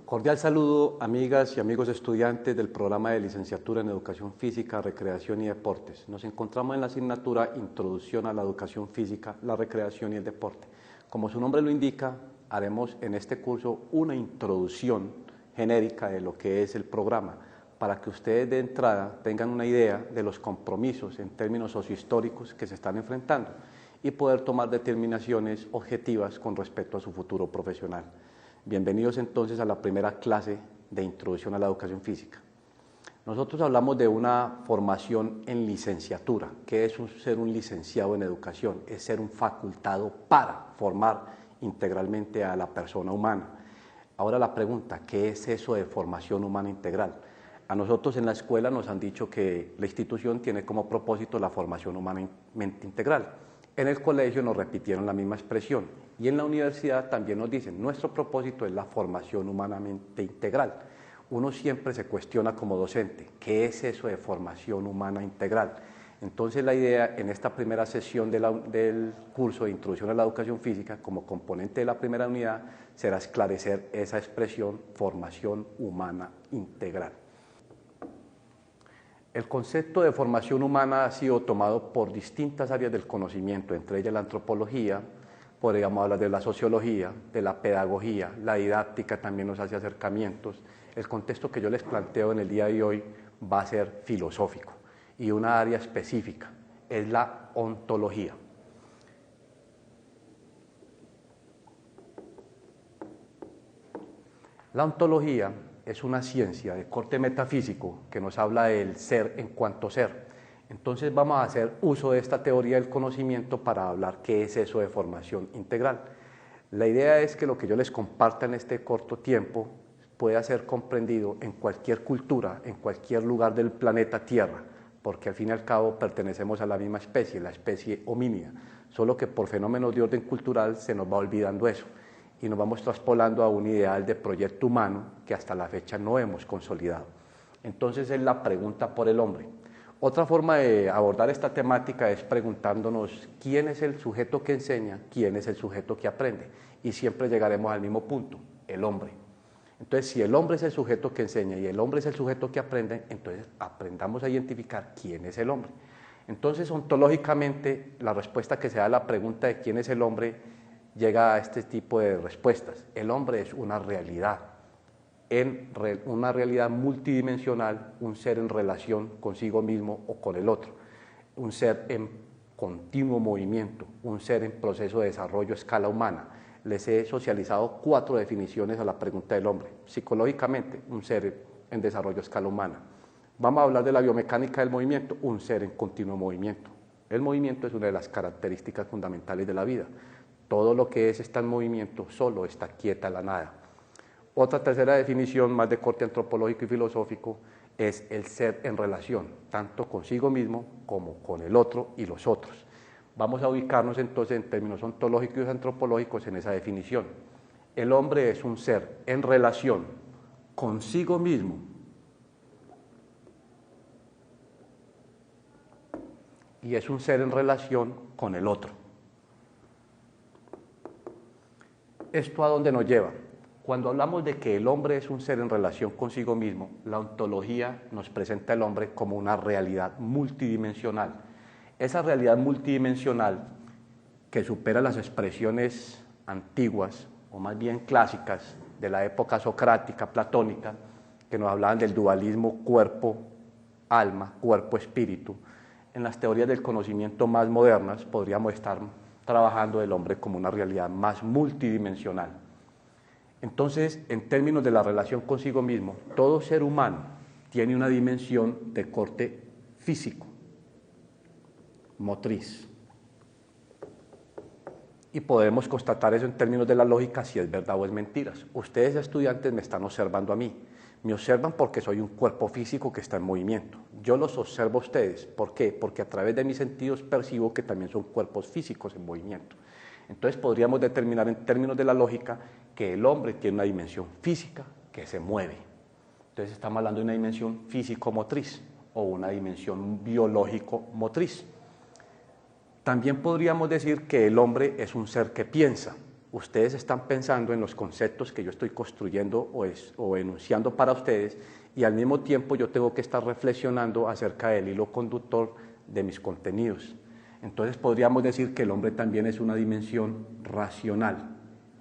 Cordial saludo, amigas y amigos estudiantes del programa de licenciatura en Educación Física, Recreación y Deportes. Nos encontramos en la asignatura Introducción a la Educación Física, la Recreación y el Deporte. Como su nombre lo indica, haremos en este curso una introducción genérica de lo que es el programa, para que ustedes de entrada tengan una idea de los compromisos en términos sociohistóricos que se están enfrentando y poder tomar determinaciones objetivas con respecto a su futuro profesional. Bienvenidos entonces a la primera clase de Introducción a la Educación Física. Nosotros hablamos de una formación en licenciatura. ¿Qué es ser un licenciado en educación? Es ser un facultado para formar integralmente a la persona humana. Ahora la pregunta, ¿qué es eso de formación humana integral? A nosotros en la escuela nos han dicho que la institución tiene como propósito la formación humanamente integral. En el colegio nos repitieron la misma expresión y en la universidad también nos dicen, nuestro propósito es la formación humanamente integral. Uno siempre se cuestiona como docente, ¿qué es eso de formación humana integral? Entonces la idea en esta primera sesión del curso de Introducción a la Educación Física, como componente de la primera unidad, será esclarecer esa expresión formación humana integral. El concepto de formación humana ha sido tomado por distintas áreas del conocimiento, entre ellas la antropología, podríamos hablar de la sociología, de la pedagogía, la didáctica también nos hace acercamientos. El contexto que yo les planteo en el día de hoy va a ser filosófico y una área específica es la ontología. La ontología es una ciencia de corte metafísico que nos habla del ser en cuanto ser. Entonces vamos a hacer uso de esta teoría del conocimiento para hablar qué es eso de formación integral. La idea es que lo que yo les comparta en este corto tiempo pueda ser comprendido en cualquier cultura, en cualquier lugar del planeta Tierra, porque al fin y al cabo pertenecemos a la misma especie, la especie homínida, solo que por fenómenos de orden cultural se nos va olvidando eso y nos vamos traspolando a un ideal de proyecto humano que hasta la fecha no hemos consolidado. Entonces es la pregunta por el hombre. Otra forma de abordar esta temática es preguntándonos quién es el sujeto que enseña, quién es el sujeto que aprende, y siempre llegaremos al mismo punto, el hombre. Entonces, si el hombre es el sujeto que enseña y el hombre es el sujeto que aprende, entonces aprendamos a identificar quién es el hombre. Entonces, ontológicamente, la respuesta que se da a la pregunta de quién es el hombre llega a este tipo de respuestas. El hombre es una realidad, una realidad multidimensional, un ser en relación consigo mismo o con el otro, un ser en continuo movimiento, un ser en proceso de desarrollo a escala humana. Les he socializado 4 definiciones a la pregunta del hombre. Psicológicamente, un ser en desarrollo a escala humana. Vamos a hablar de la biomecánica del movimiento, un ser en continuo movimiento. El movimiento es una de las características fundamentales de la vida. Todo lo que está en movimiento solo está quieta la nada. Otra tercera definición, más de corte antropológico y filosófico, es el ser en relación, tanto consigo mismo como con el otro y los otros. Vamos a ubicarnos entonces en términos ontológicos y antropológicos en esa definición. El hombre es un ser en relación consigo mismo y es un ser en relación con el otro. ¿Esto a dónde nos lleva? Cuando hablamos de que el hombre es un ser en relación consigo mismo, la ontología nos presenta al hombre como una realidad multidimensional. Esa realidad multidimensional que supera las expresiones antiguas, o más bien clásicas, de la época socrática, platónica, que nos hablaban del dualismo cuerpo-alma, cuerpo-espíritu. En las teorías del conocimiento más modernas podríamos estar trabajando el hombre como una realidad más multidimensional. Entonces, en términos de la relación consigo mismo, todo ser humano tiene una dimensión de corte físico, motriz. Y podemos constatar eso en términos de la lógica, si es verdad o es mentira. Ustedes, estudiantes, me están observando a mí. Me observan porque soy un cuerpo físico que está en movimiento. Yo los observo a ustedes. ¿Por qué? Porque a través de mis sentidos percibo que también son cuerpos físicos en movimiento. Entonces podríamos determinar en términos de la lógica que el hombre tiene una dimensión física que se mueve. Entonces estamos hablando de una dimensión físico-motriz o una dimensión biológico-motriz. También podríamos decir que el hombre es un ser que piensa. Ustedes están pensando en los conceptos que yo estoy construyendo o enunciando para ustedes, y al mismo tiempo yo tengo que estar reflexionando acerca del hilo conductor de mis contenidos. Entonces podríamos decir que el hombre también es una dimensión racional.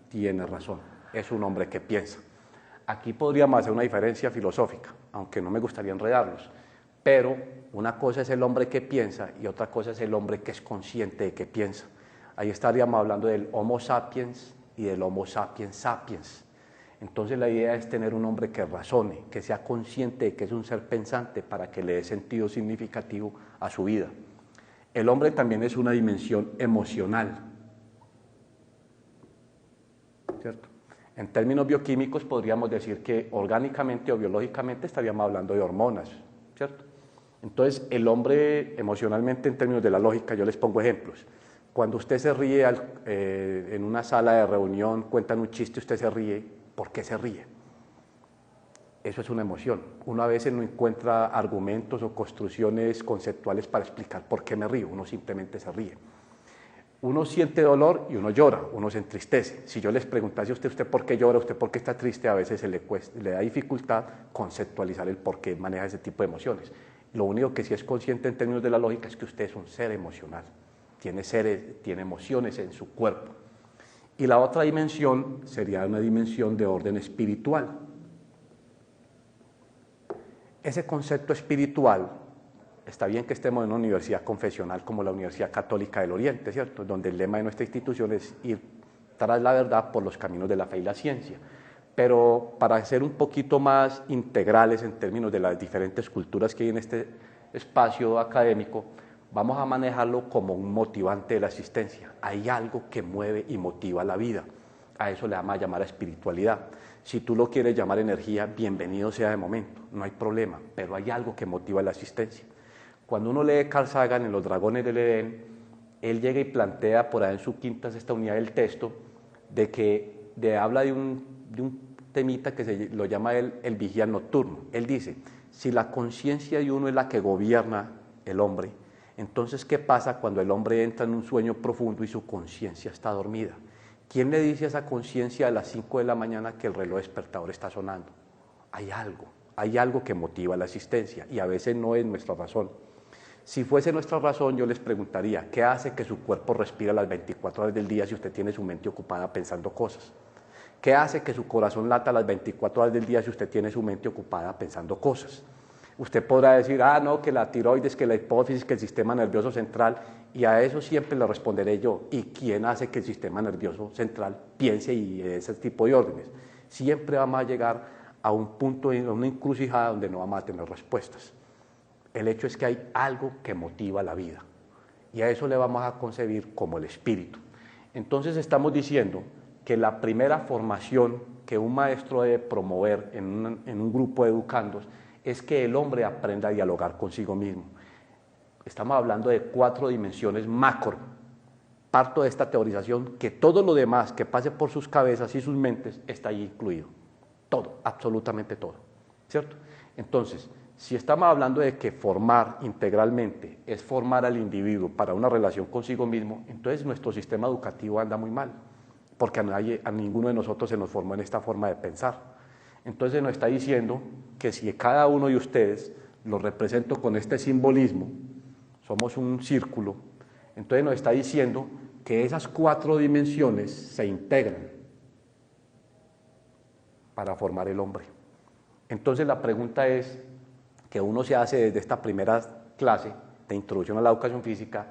Tiene razón, es un hombre que piensa. Aquí podríamos hacer una diferencia filosófica, aunque no me gustaría enredarlos, pero una cosa es el hombre que piensa y otra cosa es el hombre que es consciente de que piensa. Ahí estaríamos hablando del Homo sapiens y del Homo sapiens sapiens. Entonces la idea es tener un hombre que razone, que sea consciente de que es un ser pensante para que le dé sentido significativo a su vida. El hombre también es una dimensión emocional, ¿cierto? En términos bioquímicos podríamos decir que orgánicamente o biológicamente estaríamos hablando de hormonas, ¿cierto? Entonces el hombre emocionalmente, en términos de la lógica, yo les pongo ejemplos. Cuando usted se ríe en una sala de reunión, cuentan un chiste, usted se ríe, ¿por qué se ríe? Eso es una emoción. Uno a veces no encuentra argumentos o construcciones conceptuales para explicar por qué me río, uno simplemente se ríe. Uno siente dolor y uno llora, uno se entristece. Si yo les preguntase a usted por qué llora, usted por qué está triste, a veces le da dificultad conceptualizar el por qué maneja ese tipo de emociones. Lo único que sí es consciente en términos de la lógica es que usted es un ser emocional, tiene emociones en su cuerpo. Y la otra dimensión sería una dimensión de orden espiritual. Ese concepto espiritual, está bien que estemos en una universidad confesional como la Universidad Católica del Oriente, ¿cierto?, donde el lema de nuestra institución es ir tras la verdad por los caminos de la fe y la ciencia. Pero para ser un poquito más integrales en términos de las diferentes culturas que hay en este espacio académico, vamos a manejarlo como un motivante de la existencia. Hay algo que mueve y motiva la vida. A eso le vamos a llamar espiritualidad. Si tú lo quieres llamar energía, bienvenido sea de momento, no hay problema, pero hay algo que motiva la existencia. Cuando uno lee Carl Sagan en Los Dragones del Edén, él llega y plantea por ahí en su quinta, sexta unidad del texto, habla de un temita que lo llama el vigía nocturno. Él dice, si la conciencia de uno es la que gobierna el hombre, entonces ¿qué pasa cuando el hombre entra en un sueño profundo y su conciencia está dormida? ¿Quién le dice a esa conciencia a las 5 de la mañana que el reloj despertador está sonando? Hay algo que motiva la existencia y a veces no es nuestra razón. Si fuese nuestra razón, yo les preguntaría, ¿qué hace que su cuerpo respire las 24 horas del día si usted tiene su mente ocupada pensando cosas? ¿Qué hace que su corazón lata las 24 horas del día si usted tiene su mente ocupada pensando cosas? Usted podrá decir, no, que la tiroides, que la hipófisis, que el sistema nervioso central, y a eso siempre le responderé yo. ¿Y quién hace que el sistema nervioso central piense y ese tipo de órdenes? Siempre vamos a llegar a un punto, a una encrucijada donde no vamos a tener respuestas. El hecho es que hay algo que motiva la vida, y a eso le vamos a concebir como el espíritu. Entonces estamos diciendo que la primera formación que un maestro debe promover en un grupo de educandos es que el hombre aprenda a dialogar consigo mismo. Estamos hablando de 4 dimensiones macro. Parto de esta teorización que todo lo demás que pase por sus cabezas y sus mentes está ahí incluido. Todo, absolutamente todo, ¿cierto? Entonces, si estamos hablando de que formar integralmente es formar al individuo para una relación consigo mismo, entonces nuestro sistema educativo anda muy mal, porque a ninguno de nosotros se nos formó en esta forma de pensar. Entonces nos está diciendo que si cada uno de ustedes lo represento con este simbolismo, somos un círculo, entonces nos está diciendo que esas 4 dimensiones se integran para formar el hombre. Entonces la pregunta es que uno se hace desde esta primera clase de introducción a la educación física,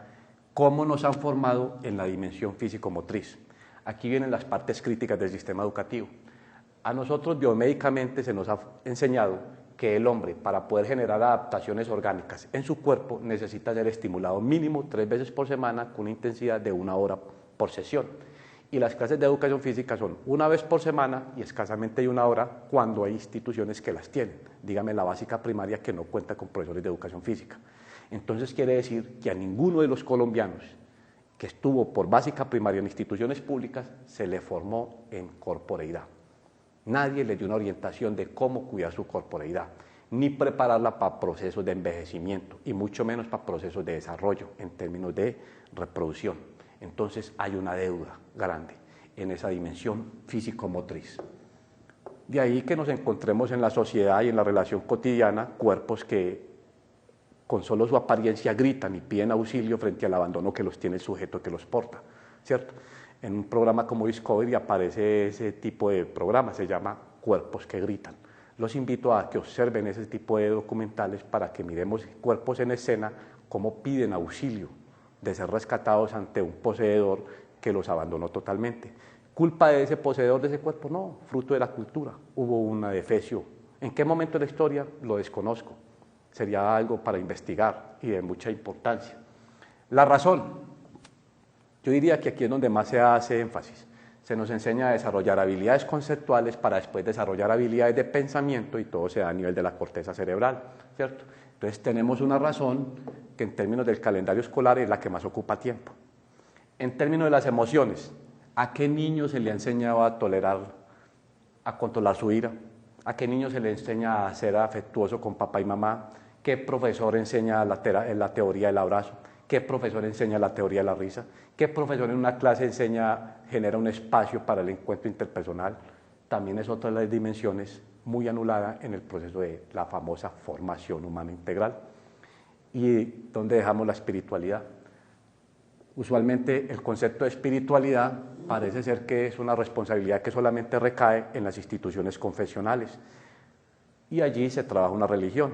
¿cómo nos han formado en la dimensión físico-motriz? Aquí vienen las partes críticas del sistema educativo. A nosotros biomédicamente se nos ha enseñado que el hombre, para poder generar adaptaciones orgánicas en su cuerpo, necesita ser estimulado mínimo 3 veces por semana con una intensidad de 1 hora por sesión. Y las clases de educación física son 1 vez por semana y escasamente de 1 hora cuando hay instituciones que las tienen. Dígame la básica primaria que no cuenta con profesores de educación física. Entonces quiere decir que a ninguno de los colombianos que estuvo por básica primaria en instituciones públicas se le formó en corporeidad. Nadie le dio una orientación de cómo cuidar su corporeidad. ni prepararla para procesos de envejecimiento y mucho menos para procesos de desarrollo en términos de reproducción. Entonces hay una deuda grande en esa dimensión físico-motriz. De ahí que nos encontremos en la sociedad y en la relación cotidiana cuerpos que con solo su apariencia gritan y piden auxilio frente al abandono que los tiene el sujeto que los porta, ¿cierto? En un programa como Discovery aparece ese tipo de programa, se llama Cuerpos que Gritan. Los invito a que observen ese tipo de documentales para que miremos cuerpos en escena, cómo piden auxilio de ser rescatados ante un poseedor que los abandonó totalmente. ¿Culpa de ese poseedor de ese cuerpo? No, fruto de la cultura. Hubo una defecio. ¿En qué momento de la historia? Lo desconozco. Sería algo para investigar y de mucha importancia. La razón. Yo diría que aquí es donde más se hace énfasis. Se nos enseña a desarrollar habilidades conceptuales para después desarrollar habilidades de pensamiento y todo se da a nivel de la corteza cerebral, ¿cierto? Entonces tenemos una razón que en términos del calendario escolar es la que más ocupa tiempo. En términos de las emociones, ¿a qué niño se le ha enseñado a tolerar, a controlar su ira? ¿A qué niño se le enseña a ser afectuoso con papá y mamá? ¿Qué profesor enseña la teoría del abrazo? ¿Qué profesor enseña la teoría de la risa? ¿Qué profesor en una clase genera un espacio para el encuentro interpersonal? También es otra de las dimensiones muy anulada en el proceso de la famosa formación humana integral. ¿Y dónde dejamos la espiritualidad? Usualmente el concepto de espiritualidad parece ser que es una responsabilidad que solamente recae en las instituciones confesionales y allí se trabaja una religión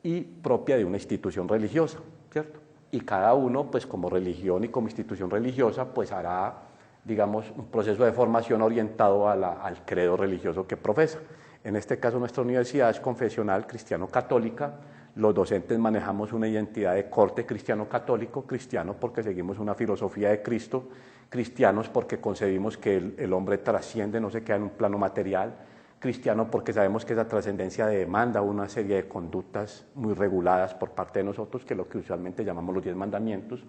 y propia de una institución religiosa, ¿cierto? Y cada uno, pues como religión y como institución religiosa, pues hará, digamos, un proceso de formación orientado al credo religioso que profesa. En este caso nuestra universidad es confesional cristiano-católica, los docentes manejamos una identidad de corte cristiano-católico, cristiano porque seguimos una filosofía de Cristo, cristianos porque concebimos que el hombre trasciende, no se queda en un plano material, cristiano porque sabemos que esa trascendencia demanda una serie de conductas muy reguladas por parte de nosotros, que es lo que usualmente llamamos los 10 mandamientos,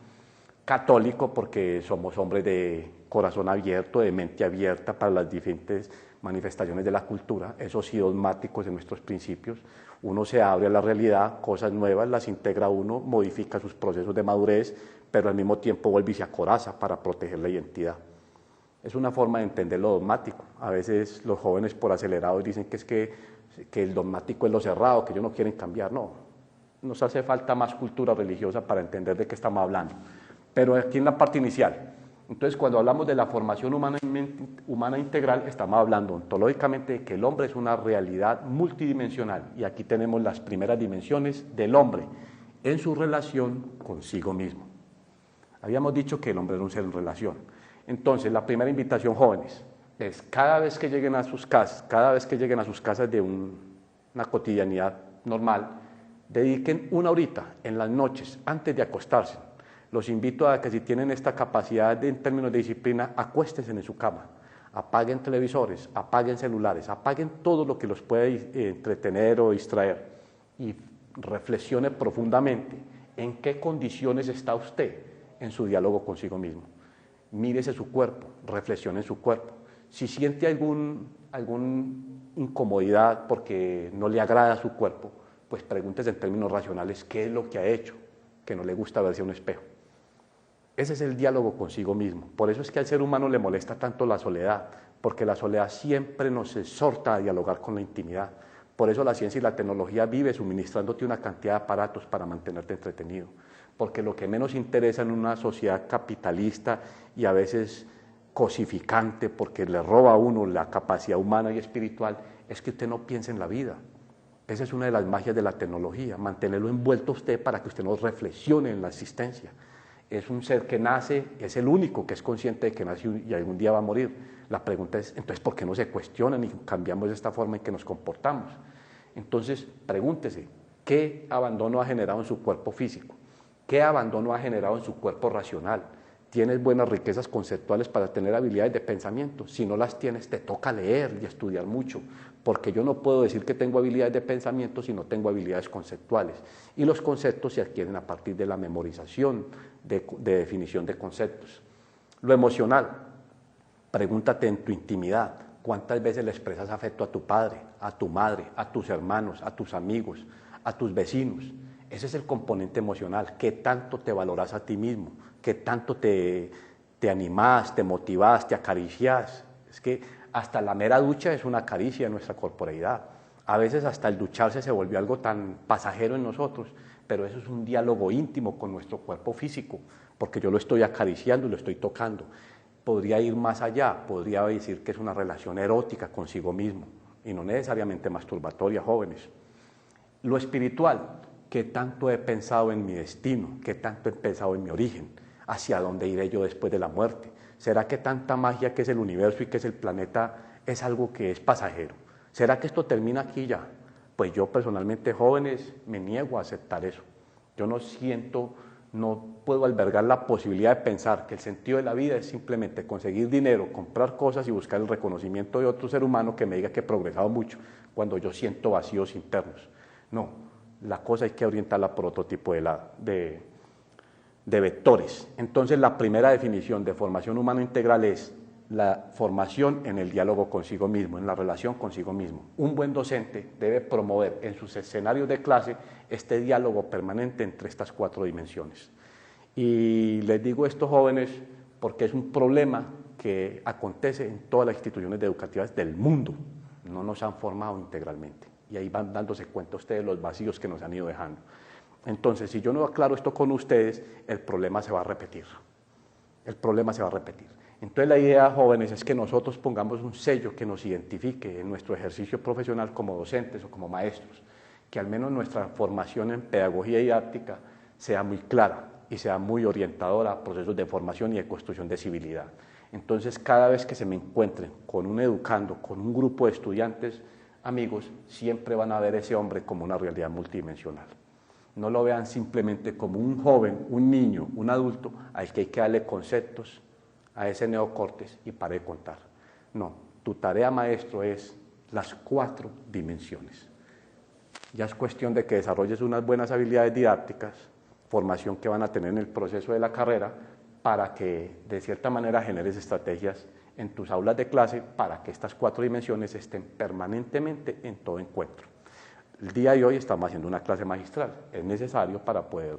católico porque somos hombres de corazón abierto, de mente abierta para las diferentes manifestaciones de la cultura, esos sí dogmáticos en nuestros principios, uno se abre a la realidad, cosas nuevas, las integra uno, modifica sus procesos de madurez, pero al mismo tiempo vuelve y se acoraza para proteger la identidad. Es una forma de entender lo dogmático. A veces los jóvenes por acelerados dicen que el dogmático es lo cerrado, que ellos no quieren cambiar. No, nos hace falta más cultura religiosa para entender de qué estamos hablando. Pero aquí en la parte inicial, entonces cuando hablamos de la formación humana integral, estamos hablando ontológicamente de que el hombre es una realidad multidimensional y aquí tenemos las primeras dimensiones del hombre en su relación consigo mismo. Habíamos dicho que el hombre era un ser en relación. Entonces, la primera invitación, jóvenes, es cada vez que lleguen a sus casas, de una cotidianidad normal, dediquen una horita en las noches, antes de acostarse. Los invito a que si tienen esta capacidad en términos de disciplina, acuéstense en su cama, apaguen televisores, apaguen celulares, apaguen todo lo que los puede entretener o distraer y reflexione profundamente en qué condiciones está usted en su diálogo consigo mismo. Mírese su cuerpo, reflexione en su cuerpo. Si siente alguna incomodidad porque no le agrada su cuerpo, pues pregúntese en términos racionales qué es lo que ha hecho que no le gusta verse a un espejo. Ese es el diálogo consigo mismo. Por eso es que al ser humano le molesta tanto la soledad, porque la soledad siempre nos exhorta a dialogar con la intimidad. Por eso la ciencia y la tecnología vive suministrándote una cantidad de aparatos para mantenerte entretenido. Porque lo que menos interesa en una sociedad capitalista y a veces cosificante, porque le roba a uno la capacidad humana y espiritual, es que usted no piense en la vida. Esa es una de las magias de la tecnología, mantenerlo envuelto a usted para que usted no reflexione en la existencia. Es un ser que nace, es el único que es consciente de que nace y algún día va a morir. La pregunta es, entonces, ¿por qué no se cuestionan y cambiamos esta forma en que nos comportamos? Entonces, pregúntese, ¿qué abandono ha generado en su cuerpo físico? ¿Qué abandono ha generado en su cuerpo racional? ¿Tienes buenas riquezas conceptuales para tener habilidades de pensamiento? Si no las tienes, te toca leer y estudiar mucho, porque yo no puedo decir que tengo habilidades de pensamiento si no tengo habilidades conceptuales. Y los conceptos se adquieren a partir de la memorización, de definición de conceptos. Lo emocional, pregúntate en tu intimidad, ¿Cuántas veces le expresas afecto a tu padre, a tu madre, a tus hermanos, a tus amigos, a tus vecinos? Ese es el componente emocional. ¿Qué tanto te valoras a ti mismo? ¿Qué tanto te animás, te motivás, te acariciás? Es que hasta la mera ducha es una caricia de nuestra corporeidad. A veces hasta el ducharse se volvió algo tan pasajero en nosotros, pero eso es un diálogo íntimo con nuestro cuerpo físico, porque yo lo estoy acariciando y lo estoy tocando. Podría ir más allá, podría decir que es una relación erótica consigo mismo, y no necesariamente masturbatoria, jóvenes. Lo espiritual, ¿qué tanto he pensado en mi destino? ¿Qué tanto he pensado en mi origen? ¿Hacia dónde iré yo después de la muerte? ¿Será que tanta magia que es el universo y que es el planeta es algo que es pasajero? ¿Será que esto termina aquí ya? Pues yo personalmente, jóvenes, me niego a aceptar eso. Yo no puedo albergar la posibilidad de pensar que el sentido de la vida es simplemente conseguir dinero, comprar cosas y buscar el reconocimiento de otro ser humano que me diga que he progresado mucho, cuando yo siento vacíos internos. No, la cosa hay que orientarla por otro tipo de vectores. Entonces, la primera definición de formación humana integral es la formación en el diálogo consigo mismo, en la relación consigo mismo. Un buen docente debe promover en sus escenarios de clase este diálogo permanente entre estas 4 dimensiones. Y les digo esto, jóvenes, porque es un problema que acontece en todas las instituciones educativas del mundo. No nos han formado integralmente. Y ahí van dándose cuenta ustedes los vacíos que nos han ido dejando. Entonces, si yo no aclaro esto con ustedes, el problema se va a repetir. El problema se va a repetir. Entonces, la idea, jóvenes, es que nosotros pongamos un sello que nos identifique en nuestro ejercicio profesional como docentes o como maestros, que al menos nuestra formación en pedagogía didáctica sea muy clara y sea muy orientadora a procesos de formación y de construcción de civilidad. Entonces, cada vez que se me encuentren con un educando, con un grupo de estudiantes, amigos, siempre van a ver ese hombre como una realidad multidimensional. No lo vean simplemente como un joven, un niño, un adulto al que hay que darle conceptos a ese neocórtex y para de contar. No, tu tarea, maestro, es las 4 dimensiones. Ya es cuestión de que desarrolles unas buenas habilidades didácticas, formación que van a tener en el proceso de la carrera, para que de cierta manera generes estrategias en tus aulas de clase para que estas 4 dimensiones estén permanentemente en todo encuentro. El día de hoy estamos haciendo una clase magistral, es necesario para poder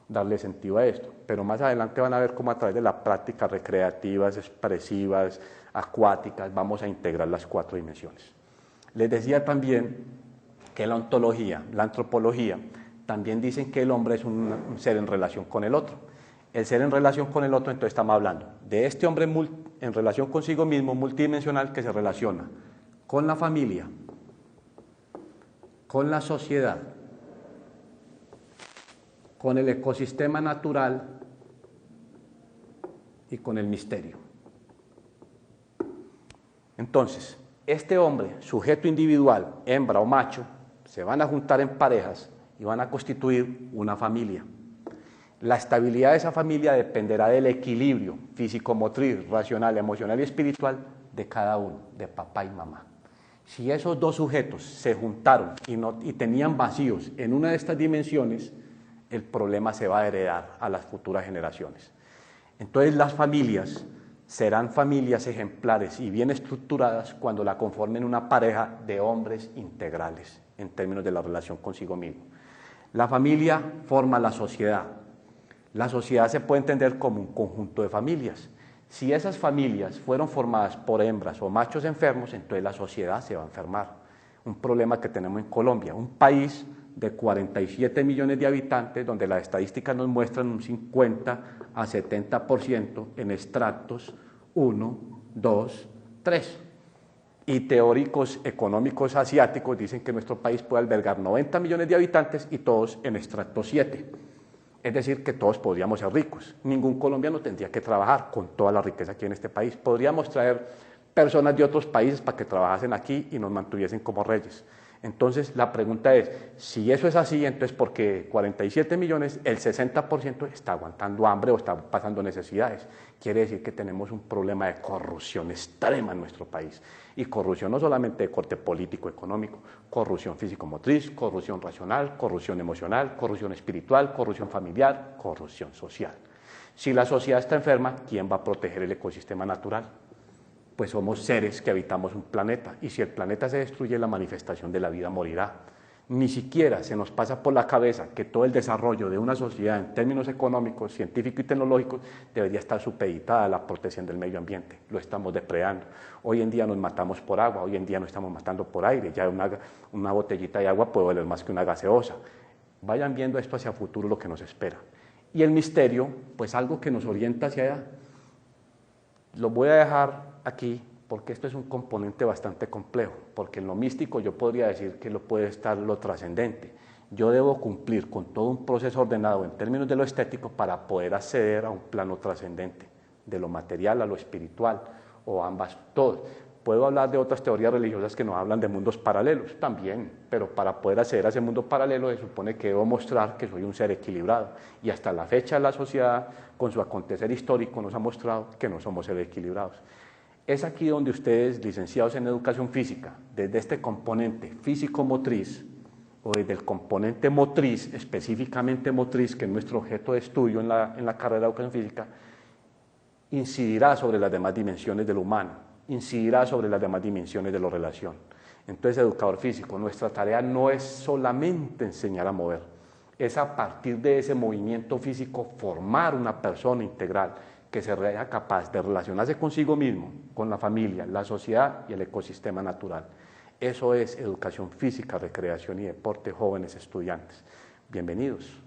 darle sentido a esto, pero más adelante van a ver cómo a través de las prácticas recreativas, expresivas, acuáticas, vamos a integrar las 4 dimensiones. Les decía también que la ontología, la antropología, también dicen que el hombre es un ser en relación con el otro. El ser en relación con el otro, entonces estamos hablando de este hombre en relación consigo mismo, multidimensional, que se relaciona con la familia, con la sociedad, con el ecosistema natural y con el misterio. Entonces, este hombre, sujeto individual, hembra o macho, se van a juntar en parejas y van a constituir una familia. La estabilidad de esa familia dependerá del equilibrio físico-motriz, racional, emocional y espiritual de cada uno, de papá y mamá. Si esos 2 sujetos se juntaron y tenían vacíos en una de estas dimensiones, el problema se va a heredar a las futuras generaciones. Entonces, las familias serán familias ejemplares y bien estructuradas cuando la conformen una pareja de hombres integrales en términos de la relación consigo mismo. La familia forma la sociedad. La sociedad se puede entender como un conjunto de familias. Si esas familias fueron formadas por hembras o machos enfermos, entonces la sociedad se va a enfermar. Un problema que tenemos en Colombia, un país de 47 millones de habitantes, donde las estadísticas nos muestran un 50 a 70% en estratos 1, 2, 3. Y teóricos económicos asiáticos dicen que nuestro país puede albergar 90 millones de habitantes y todos en estrato 7. Es decir, que todos podríamos ser ricos. Ningún colombiano tendría que trabajar con toda la riqueza que hay en este país. Podríamos traer personas de otros países para que trabajasen aquí y nos mantuviesen como reyes. Entonces, la pregunta es, si eso es así, entonces, ¿por qué 47 millones, el 60% está aguantando hambre o está pasando necesidades? Quiere decir que tenemos un problema de corrupción extrema en nuestro país. Y corrupción no solamente de corte político, económico, corrupción físico-motriz, corrupción racional, corrupción emocional, corrupción espiritual, corrupción familiar, corrupción social. Si la sociedad está enferma, ¿quién va a proteger el ecosistema natural? pues somos seres que habitamos un planeta, y si el planeta se destruye, la manifestación de la vida morirá. Ni siquiera se nos pasa por la cabeza que todo el desarrollo de una sociedad en términos económicos, científicos y tecnológicos debería estar supeditada a la protección del medio ambiente. Lo estamos depredando. Hoy en día nos matamos por agua, hoy en día nos estamos matando por aire. Ya una botellita de agua puede valer más que una gaseosa. Vayan viendo esto hacia futuro, lo que nos espera. Y el misterio, pues algo que nos orienta hacia allá. Lo voy a dejar aquí porque esto es un componente bastante complejo, porque en lo místico yo podría decir que lo puede estar lo trascendente. Yo debo cumplir con todo un proceso ordenado en términos de lo estético para poder acceder a un plano trascendente, de lo material a lo espiritual, o ambas, todos. Puedo hablar de otras teorías religiosas que nos hablan de mundos paralelos también, pero para poder acceder a ese mundo paralelo se supone que debo mostrar que soy un ser equilibrado, y hasta la fecha la sociedad, con su acontecer histórico, nos ha mostrado que no somos seres equilibrados. Es aquí donde ustedes, licenciados en educación física, desde este componente físico-motriz, o desde el componente motriz, específicamente motriz, que es nuestro objeto de estudio en la carrera de educación física, incidirá sobre las demás dimensiones del humano, incidirá sobre las demás dimensiones de la relación. Entonces, educador físico, nuestra tarea no es solamente enseñar a mover, es a partir de ese movimiento físico formar una persona integral, que sea capaz de relacionarse consigo mismo, con la familia, la sociedad y el ecosistema natural. Eso es educación física, recreación y deporte, jóvenes estudiantes. Bienvenidos.